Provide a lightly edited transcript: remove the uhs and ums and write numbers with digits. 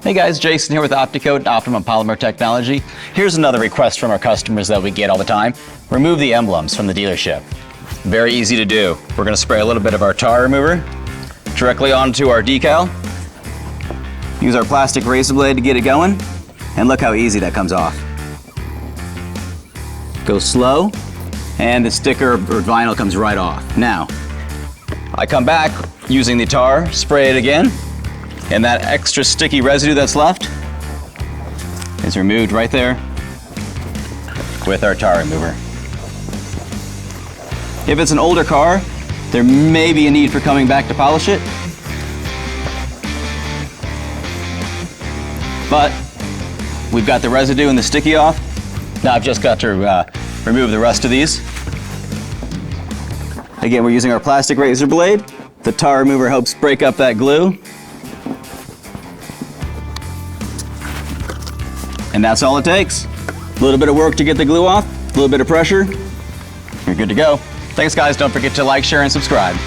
Hey guys, Jason here with Opticoat, Optimum Polymer Technology. Here's another request from our customers that we get all the time. Remove the emblems from the dealership. Very easy to do. We're going to spray a little bit of our tar remover directly onto our decal. Use our plastic razor blade to get it going, and look how easy that comes off. Go slow, and the sticker or vinyl comes right off. Now, I come back using the tar, spray it again, and that extra sticky residue that's left is removed right there with our tar remover. If it's an older car, there may be a need for coming back to polish it, but we've got the residue and the sticky off. Now I've just got to remove the rest of these. Again, we're using our plastic razor blade. The tar remover helps break up that glue. And that's all it takes. A little bit of work to get the glue off, a little bit of pressure, you're good to go. Thanks guys, don't forget to like, share, and subscribe.